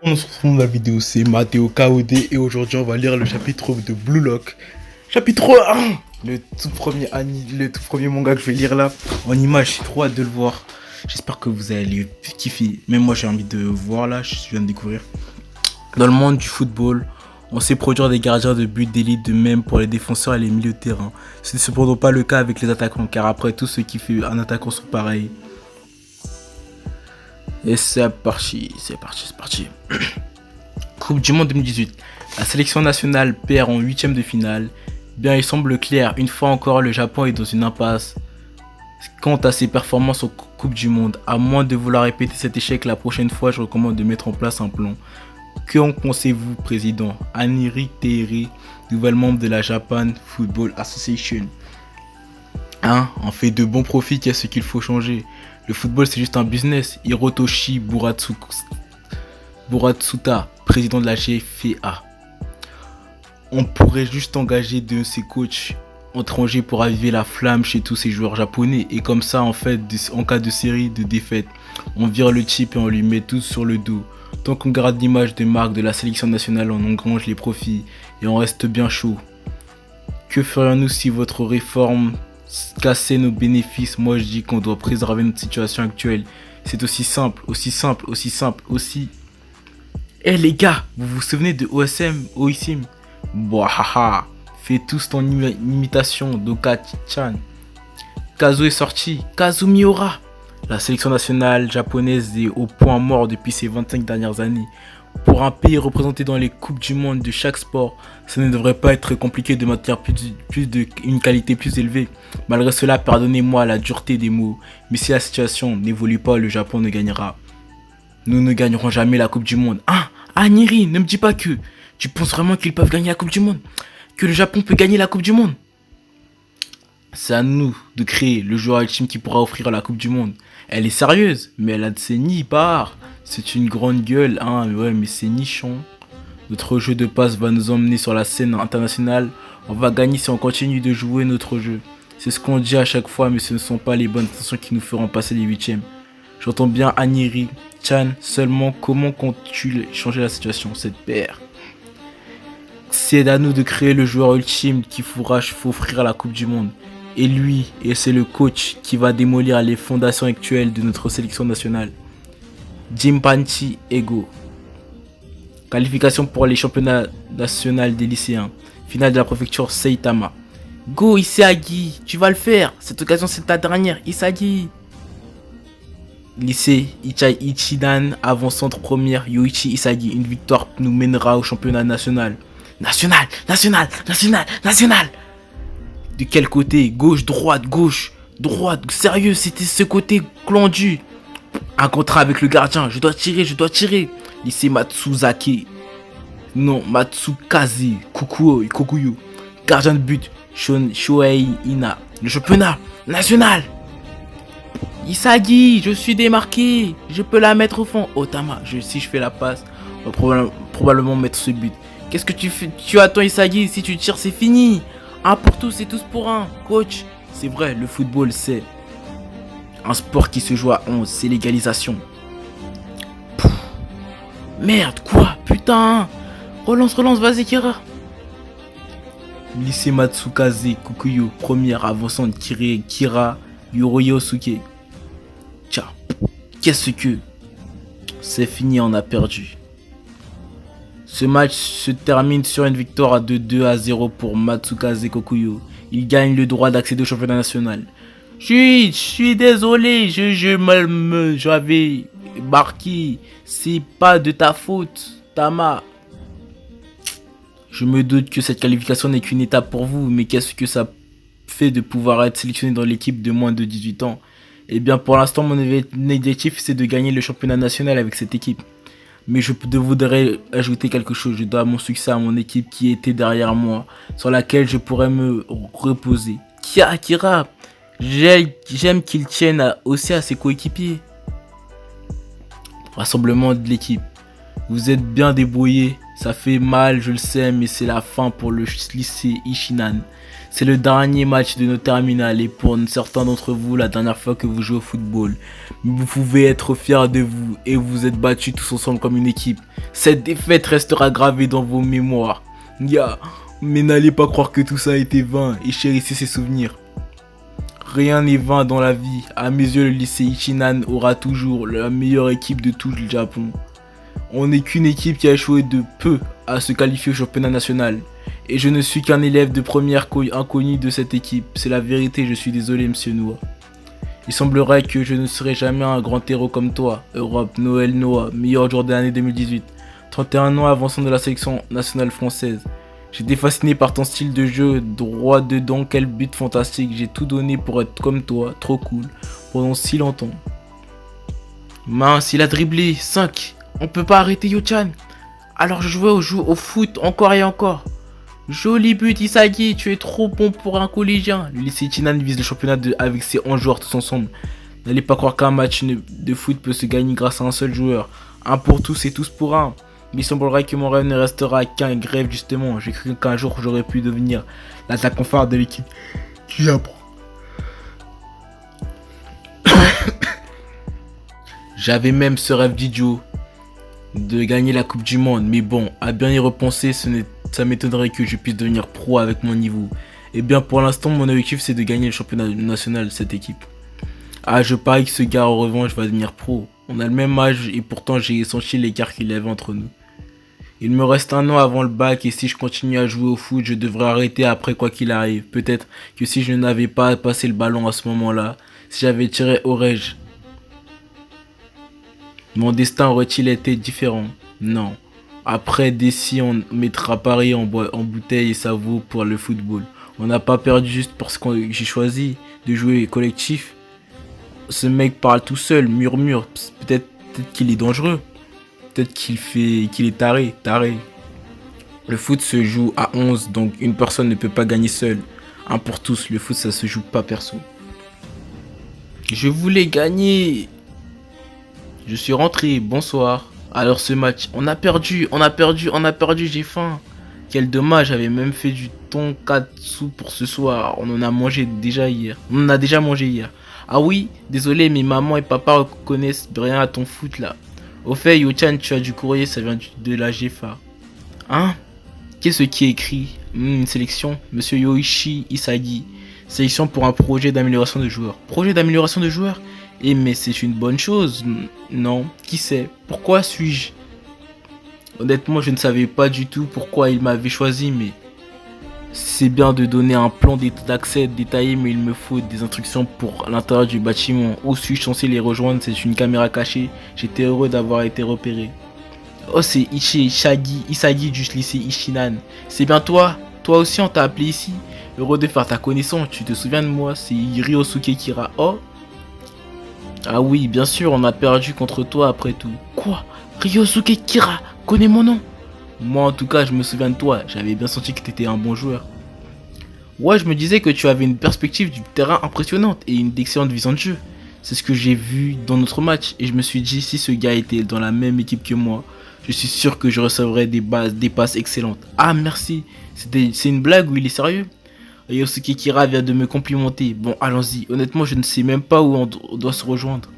On se retrouve dans la vidéo, c'est Matteo KOD et aujourd'hui on va lire le chapitre de Blue Lock. Chapitre 1. Le tout premier manga que je vais lire là. En image, j'ai trop hâte de le voir. J'espère que vous allez kiffer. Même moi j'ai envie de voir là, je viens de découvrir. Dans le monde du football, on sait produire des gardiens de but d'élite de même pour les défenseurs et les milieux de terrain. Ce n'est cependant pas le cas avec les attaquants car après tout ce qui fait un attaquant sont pareils. Et c'est parti. Coupe du Monde 2018. La sélection nationale perd en 8ème de finale. Bien, il semble clair, une fois encore, le Japon est dans une impasse quant à ses performances aux Coupe du Monde. À moins de vouloir répéter cet échec la prochaine fois, je recommande de mettre en place un plan. Que en pensez-vous, président Aniri Teiri, nouvel membre de la Japan Football Association? On fait de bons profits, qu'est-ce qu'il faut changer? Le football c'est juste un business. Hirotoshi Buratsuta, président de la GFA. On pourrait juste engager de ces coachs étrangers pour aviver la flamme chez tous ces joueurs japonais. Et comme ça, en fait, en cas de série de défaites, on vire le type et on lui met tous sur le dos. Tant qu'on garde l'image de marque de la sélection nationale, on engrange les profits et on reste bien chaud. Que ferions-nous si votre réforme casser nos bénéfices? Moi je dis qu'on doit préserver notre situation actuelle. C'est aussi simple. Eh les gars, vous vous souvenez de Oisim? Boahaha, fais tous ton imitation d'Oka-chan. Kazu est sorti, Kazu Miura. La sélection nationale japonaise est au point mort depuis ces 25 dernières années. Pour un pays représenté dans les coupes du monde de chaque sport, ça ne devrait pas être compliqué de maintenir une qualité plus élevée. Malgré cela, pardonnez-moi la dureté des mots, mais si la situation n'évolue pas, le Japon ne gagnera. Nous ne gagnerons jamais la coupe du monde. Niri, ne me dis pas que tu penses vraiment qu'ils peuvent gagner la coupe du monde, que le Japon peut gagner la coupe du monde. C'est à nous de créer le joueur ultime qui pourra offrir la coupe du monde. Elle est sérieuse, mais elle a de ses nids par. C'est une grande gueule, mais c'est nichon. Notre jeu de passe va nous emmener sur la scène internationale. On va gagner si on continue de jouer notre jeu. C'est ce qu'on dit à chaque fois, mais ce ne sont pas les bonnes intentions qui nous feront passer les 8e. J'entends bien Aniri, Chan, seulement comment comptes-tu changer la situation, cette paire? C'est à nous de créer le joueur ultime qui pourra offrir la coupe du monde. Et c'est le coach qui va démolir les fondations actuelles de notre sélection nationale. Jinpanchi Ego. Qualification pour les championnats nationaux des lycéens. Finale de la préfecture Saitama. Go Isagi, tu vas le faire. Cette occasion c'est ta dernière, Isagi. Lycée Ichidan, avant-centre première, Yoichi Isagi. Une victoire nous mènera au championnat national. National. De quel côté? Gauche, droite. Sérieux, c'était ce côté glandu. Un contrat avec le gardien. Je dois tirer. Lycée Matsuzaki. Non, Matsukaze. Kokuyo. Gardien de but. Shohei Ina. Le championnat national. Isagi, je suis démarqué. Je peux la mettre au fond. Otama, si je fais la passe, on va probablement mettre ce but. Qu'est-ce que tu fais? Tu attends Isagi, si tu tires c'est fini. Un pour tous et tous pour un. Coach, c'est vrai, le football c'est un sport qui se joue à 11, c'est l'égalisation. Merde, quoi? Putain. Relance, vas-y Kira. Lycée Matsukaze, Kokuyo, première avançante, Kira, Yoroyosuke. Tiens, qu'est-ce que... C'est fini, on a perdu. Ce match se termine sur une victoire de 2-0 pour Matsukaze Kokuyo. Il gagne le droit d'accéder au championnat national. Je suis désolé, j'avais marqué. C'est pas de ta faute, Tama. Je me doute que cette qualification n'est qu'une étape pour vous, mais qu'est-ce que ça fait de pouvoir être sélectionné dans l'équipe de moins de 18 ans? Eh bien, pour l'instant, mon objectif, c'est de gagner le championnat national avec cette équipe. Mais je voudrais ajouter quelque chose. Je dois mon succès à mon équipe qui était derrière moi, sur laquelle je pourrais me reposer. Kira, j'aime qu'il tienne aussi à ses coéquipiers. Rassemblement de l'équipe. Vous êtes bien débrouillés. Ça fait mal, je le sais, mais c'est la fin pour le lycée Ishinan. C'est le dernier match de nos terminales et pour certains d'entre vous, la dernière fois que vous jouez au football. Vous pouvez être fiers de vous et vous êtes battus tous ensemble comme une équipe. Cette défaite restera gravée dans vos mémoires. Mais n'allez pas croire que tout ça a été vain et chérissez ces souvenirs. Rien n'est vain dans la vie. À mes yeux, le lycée Ichinan aura toujours la meilleure équipe de tout le Japon. On n'est qu'une équipe qui a échoué de peu à se qualifier au championnat national. Et je ne suis qu'un élève de première inconnu de cette équipe. C'est la vérité, je suis désolé, monsieur Noah. Il semblerait que je ne serai jamais un grand héros comme toi. Europe, Noël Noah, meilleur joueur de l'année 2018. 31 ans avançant de la sélection nationale française. J'étais fasciné par ton style de jeu, droit dedans, quel but fantastique. J'ai tout donné pour être comme toi, trop cool, pendant si longtemps. Mince, il a dribblé, 5. On peut pas arrêter Yo-chan. Alors je jouais au foot encore et encore. Joli but Isagi, tu es trop bon pour un collégien. Le lycée Ichinan vise le championnat avec ses 11 joueurs tous ensemble. N'allez pas croire qu'un match de foot peut se gagner grâce à un seul joueur. Un pour tous et tous pour un. Mais il semblerait que mon rêve ne restera qu'un rêve justement. J'ai cru qu'un jour j'aurais pu devenir l'attaquant phare de l'équipe qui apprend. J'avais même ce rêve d'idiot de gagner la Coupe du Monde. Mais bon, à bien y repenser, ça m'étonnerait que je puisse devenir pro avec mon niveau. Et bien pour l'instant, mon objectif c'est de gagner le championnat national de cette équipe. Je parie que ce gars en revanche va devenir pro. On a le même âge et pourtant j'ai senti l'écart qu'il y avait entre nous. Il me reste un an avant le bac et si je continue à jouer au foot, je devrais arrêter après quoi qu'il arrive. Peut-être que si je n'avais pas passé le ballon à ce moment-là, si j'avais tiré aurais-je. Mon destin aurait-il été différent? Non. Après d'ici, on mettra Paris en bouteille et ça vaut pour le football. On n'a pas perdu juste parce que j'ai choisi de jouer collectif. Ce mec parle tout seul, murmure. Peut-être qu'il est dangereux. Peut-être qu'il est taré. Le foot se joue à 11, donc une personne ne peut pas gagner seule. Un pour tous, le foot ça se joue pas perso. Je voulais gagner. Je suis rentré, bonsoir. Alors ce match, on a perdu, j'ai faim. Quel dommage, j'avais même fait du tonkatsu pour ce soir. On en a déjà mangé hier. Ah oui, désolé, mais maman et papa reconnaissent rien à ton foot là. Au fait, Yo-chan, tu as du courrier, ça vient de la GFA. Hein? Qu'est-ce qui est écrit? Une sélection, monsieur Yoichi Isagi. Sélection pour un projet d'amélioration de joueurs. Projet d'amélioration de joueurs? Mais c'est une bonne chose. Non, qui sait? Pourquoi suis-je? Honnêtement, je ne savais pas du tout pourquoi il m'avait choisi, mais c'est bien de donner un plan d'accès détaillé, mais il me faut des instructions pour l'intérieur du bâtiment. Où suis-je censé les rejoindre? C'est une caméra cachée. J'étais heureux d'avoir été repéré. Oh, c'est Isagi du lycée Ichinan. C'est bien toi? Toi aussi, on t'a appelé ici. Heureux de faire ta connaissance. Tu te souviens de moi? C'est Ryosuke Kira. Oh? Ah oui, bien sûr, on a perdu contre toi après tout. Quoi? Ryosuke Kira connaît mon nom? Moi en tout cas, je me souviens de toi. J'avais bien senti que tu étais un bon joueur. Ouais, je me disais que tu avais une perspective du terrain impressionnante et une excellente vision de jeu. C'est ce que j'ai vu dans notre match et je me suis dit si ce gars était dans la même équipe que moi, je suis sûr que je recevrais des passes excellentes. Ah merci, c'est une blague ou il est sérieux? Ryosuke Kira vient de me complimenter. Bon, allons-y. Honnêtement, je ne sais même pas où on doit se rejoindre.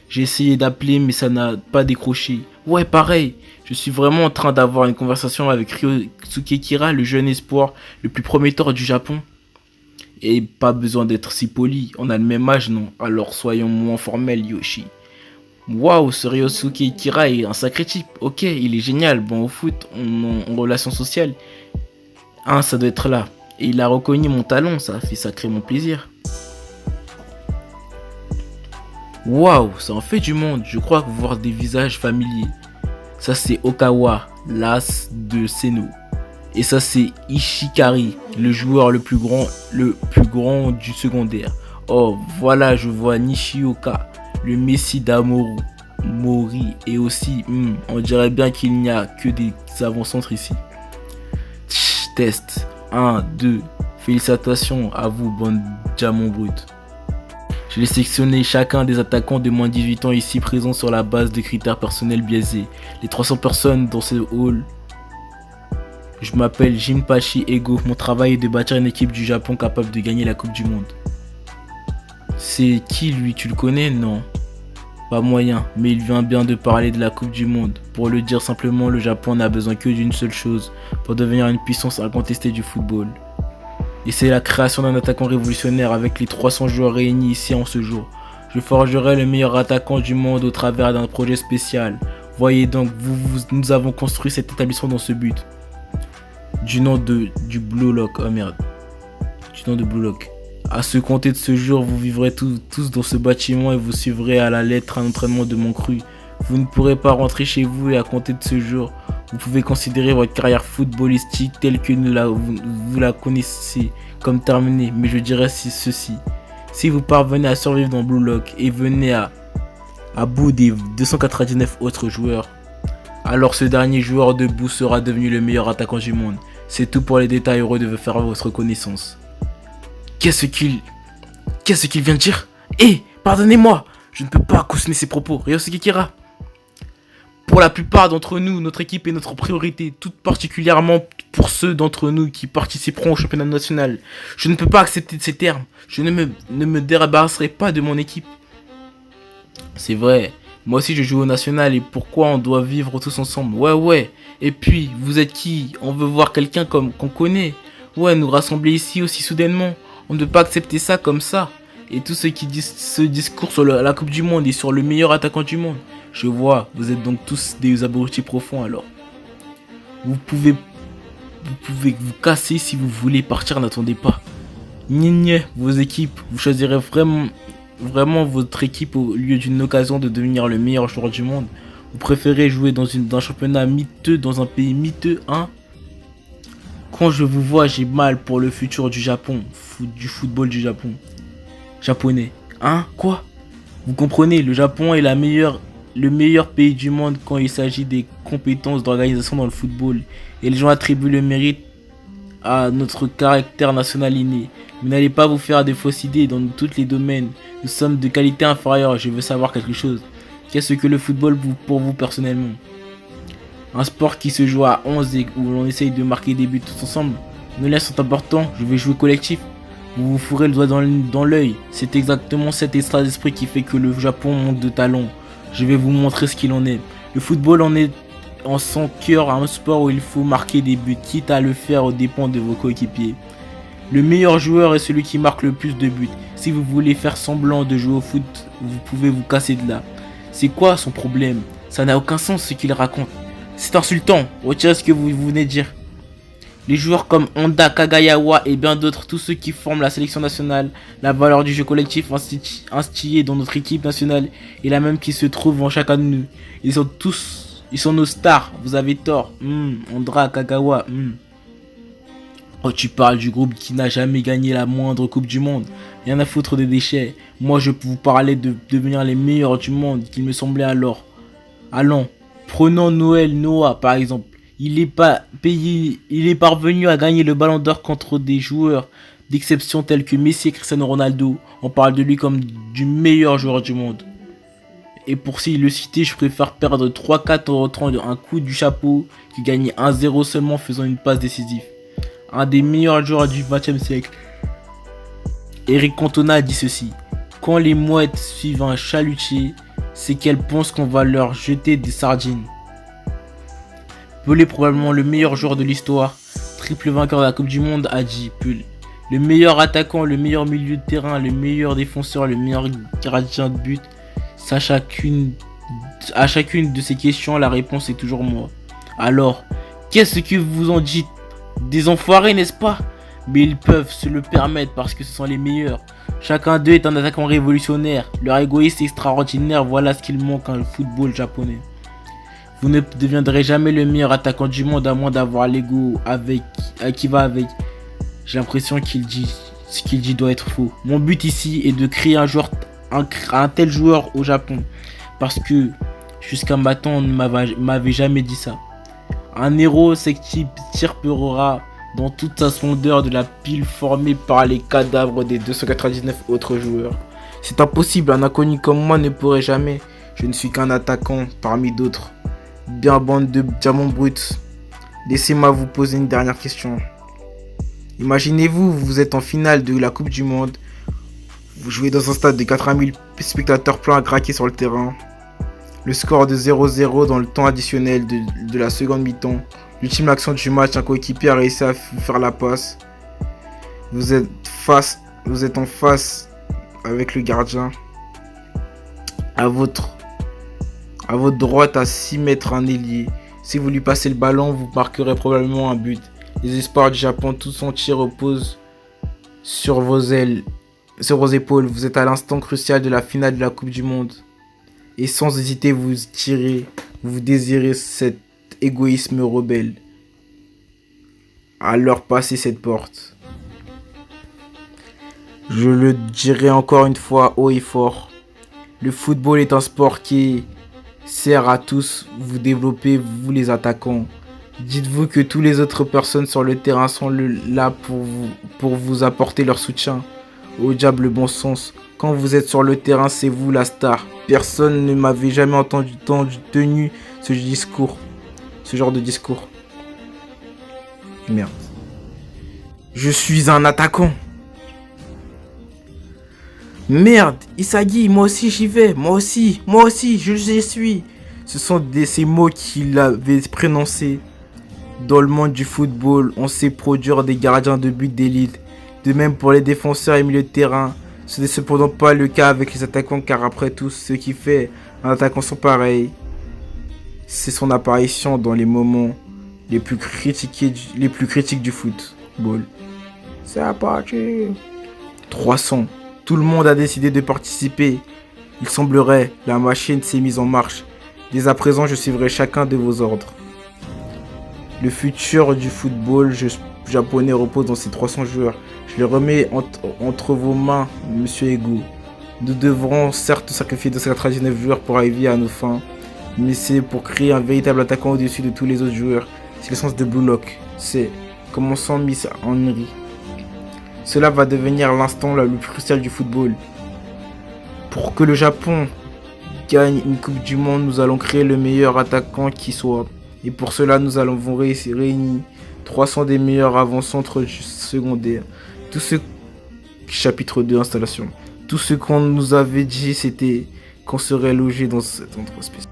J'ai essayé d'appeler, mais ça n'a pas décroché. Ouais, pareil. Je suis vraiment en train d'avoir une conversation avec Ryosuke Kira, le jeune espoir, le plus prometteur du Japon. Et pas besoin d'être si poli. On a le même âge, non? Alors soyons moins formels, Yoshi. Waouh, ce Ryosuke Kira est un sacré type. Ok, il est génial. Bon, au foot, en relation sociale. Ça doit être là. Et il a reconnu mon talent, ça a fait sacrément plaisir. Waouh, ça en fait du monde. Je crois voir des visages familiers. Ça c'est Okawa, l'as de Seno. Et ça c'est Ishikari, le joueur le plus grand du secondaire. Oh, voilà, je vois Nishioka, le messie d'Amoru Mori. Et aussi, on dirait bien qu'il n'y a que des avant-centres ici. Test. 1, 2. Félicitations à vous, bande diamant brut. Je vais sélectionner chacun des attaquants de moins de 18 ans ici présents sur la base de critères personnels biaisés. Les 300 personnes dans ce hall. Je m'appelle Jinpachi Ego. Mon travail est de bâtir une équipe du Japon capable de gagner la Coupe du Monde. C'est qui lui? Tu le connais? Non. Pas moyen, mais il vient bien de parler de la Coupe du Monde. Pour le dire simplement, le Japon n'a besoin que d'une seule chose pour devenir une puissance incontestée du football. Et c'est la création d'un attaquant révolutionnaire avec les 300 joueurs réunis ici en ce jour. Je forgerai le meilleur attaquant du monde au travers d'un projet spécial. Voyez donc, nous avons construit cet établissement dans ce but. Du nom du Blue Lock, oh merde. Du nom de Blue Lock. À ce compter de ce jour, vous vivrez tous dans ce bâtiment et vous suivrez à la lettre un entraînement de mon cru. Vous ne pourrez pas rentrer chez vous et à compter de ce jour, vous pouvez considérer votre carrière footballistique telle que vous la connaissez comme terminée. Mais je dirais ceci. Si vous parvenez à survivre dans Blue Lock et venez à bout des 299 autres joueurs, alors ce dernier joueur debout sera devenu le meilleur attaquant du monde. C'est tout pour les détails, heureux de faire votre connaissance. Qu'est-ce qu'il vient de dire? Pardonnez-moi, je ne peux pas cautionner ses propos. Ryosuke Kira. Pour la plupart d'entre nous, notre équipe est notre priorité, tout particulièrement pour ceux d'entre nous qui participeront au championnat national. Je ne peux pas accepter ces termes. Je ne me débarrasserai pas de mon équipe. C'est vrai, moi aussi je joue au national et pourquoi on doit vivre tous ensemble? Ouais. Et puis, vous êtes qui? On veut voir quelqu'un qu'on connaît. Ouais, nous rassembler ici aussi soudainement. On ne peut pas accepter ça comme ça. Et tous ceux qui disent ce discours sur la Coupe du Monde et sur le meilleur attaquant du monde. Je vois, vous êtes donc tous des abrutis profonds alors. Vous pouvez vous casser si vous voulez partir, n'attendez pas. Vos équipes, vous choisirez vraiment votre équipe au lieu d'une occasion de devenir le meilleur joueur du monde. Vous préférez jouer dans un championnat miteux, dans un pays miteux, hein? Quand je vous vois, j'ai mal pour le futur du Japon, du football du Japon. Japonais. Hein? Quoi? Vous comprenez, le Japon est le meilleur pays du monde quand il s'agit des compétences d'organisation dans le football. Et les gens attribuent le mérite à notre caractère national inné. Mais n'allez pas vous faire des fausses idées dans tous les domaines. Nous sommes de qualité inférieure. Je veux savoir quelque chose. Qu'est-ce que le football pour vous personnellement? Un sport qui se joue à 11 et où l'on essaye de marquer des buts tous ensemble. Nos liens sont importants, je vais jouer collectif. Vous vous fourrez le doigt dans l'œil. C'est exactement cet état d'esprit qui fait que le Japon manque de talent. Je vais vous montrer ce qu'il en est. Le football en est en son cœur un sport où il faut marquer des buts, quitte à le faire aux dépens de vos coéquipiers. Le meilleur joueur est celui qui marque le plus de buts. Si vous voulez faire semblant de jouer au foot, vous pouvez vous casser de là. C'est quoi son problème? Ça n'a aucun sens ce qu'il raconte. C'est insultant, retirez ce que vous venez de dire. Les joueurs comme Honda, Kagayawa et bien d'autres, tous ceux qui forment la sélection nationale, la valeur du jeu collectif instillé dans notre équipe nationale est la même qui se trouve en chacun de nous. Ils sont nos stars, vous avez tort. Honda, Kagawa. Oh, tu parles du groupe qui n'a jamais gagné la moindre coupe du monde. Rien à foutre des déchets. Moi je peux vous parler de devenir les meilleurs du monde qu'il me semblait alors. Allons. Prenons Noël Noah par exemple. Il est parvenu à gagner le ballon d'or contre des joueurs d'exception tels que Messi et Cristiano Ronaldo. On parle de lui comme du meilleur joueur du monde. Et pour s'y le citer, je préfère perdre 3-4 en rentrant un coup du chapeau que gagner 1-0 seulement en faisant une passe décisive. Un des meilleurs joueurs du XXe siècle. Eric Cantona dit ceci. Quand les mouettes suivent un chalutier, c'est qu'elles pensent qu'on va leur jeter des sardines. Pelé, probablement le meilleur joueur de l'histoire, triple vainqueur de la Coupe du Monde, a dit Pelé. Le meilleur attaquant, le meilleur milieu de terrain, le meilleur défenseur, le meilleur gardien de but. À chacune de ces questions, la réponse est toujours moi. Alors, qu'est-ce que vous en dites? Des enfoirés, n'est-ce pas? Mais ils peuvent se le permettre parce que ce sont les meilleurs. Chacun d'eux est un attaquant révolutionnaire. Leur égoïsme est extraordinaire, voilà ce qu'il manque dans le football japonais. Vous ne deviendrez jamais le meilleur attaquant du monde à moins d'avoir l'ego qui va avec. J'ai l'impression ce qu'il dit doit être faux. Mon but ici est de créer un tel joueur au Japon. Parce que jusqu'à maintenant on ne m'avait jamais dit ça. Un héros s'extirpera dans toute sa splendeur de la pile formée par les cadavres des 299 autres joueurs. C'est impossible, un inconnu comme moi ne pourrait jamais. Je ne suis qu'un attaquant parmi d'autres. Bien bande de diamants bruts. Laissez-moi vous poser une dernière question. Imaginez-vous, vous êtes en finale de la Coupe du Monde. Vous jouez dans un stade de 80 000 spectateurs pleins à craquer sur le terrain. Le score de 0-0 dans le temps additionnel de la seconde mi-temps. L'ultime action du match, un coéquipier a réussi à faire la passe. Vous êtes en face avec le gardien. À votre droite, à 6 mètres, un ailier. Si vous lui passez le ballon, vous marquerez probablement un but. Les espoirs du Japon tout entier reposent sur vos épaules. Vous êtes à l'instant crucial de la finale de la Coupe du Monde. Et sans hésiter, vous désirez cet égoïsme rebelle. Alors passez cette porte. Je le dirai encore une fois haut et fort. Le football est un sport qui sert à tous vous développer, vous les attaquants. Dites-vous que toutes les autres personnes sur le terrain sont là pour vous apporter leur soutien. Au diable le bon sens. Quand vous êtes sur le terrain, c'est vous la star. Personne ne m'avait jamais entendu tenir ce genre de discours. Merde. Je suis un attaquant. Merde, Isagi, moi aussi j'y vais. Moi aussi, je les suis. Ce sont ces mots qu'il avait prononcés. Dans le monde du football, on sait produire des gardiens de but d'élite. De même pour les défenseurs et milieux de terrain. Ce n'est cependant pas le cas avec les attaquants car après tout, ce qui fait un attaquant sont pareils. C'est son apparition dans les moments les plus critiques du football. C'est à partir 300. Tout le monde a décidé de participer. Il semblerait, la machine s'est mise en marche. Dès à présent, je suivrai chacun de vos ordres. Le futur du football japonais repose dans ces 300 joueurs. Je les remets entre vos mains, Monsieur Ego. Nous devrons certes sacrifier 299 joueurs pour arriver à nos fins, mais c'est pour créer un véritable attaquant au-dessus de tous les autres joueurs. C'est le sens de Blue Lock. C'est commençant Miss Henry. Cela va devenir l'instant le plus crucial du football. Pour que le Japon gagne une Coupe du Monde, nous allons créer le meilleur attaquant qui soit. Et pour cela, nous allons réunir 300 des meilleurs avant-centres secondaires. Tout ce chapitre 2 installation. Tout ce qu'on nous avait dit, c'était qu'on serait logé dans cet endroit spécial.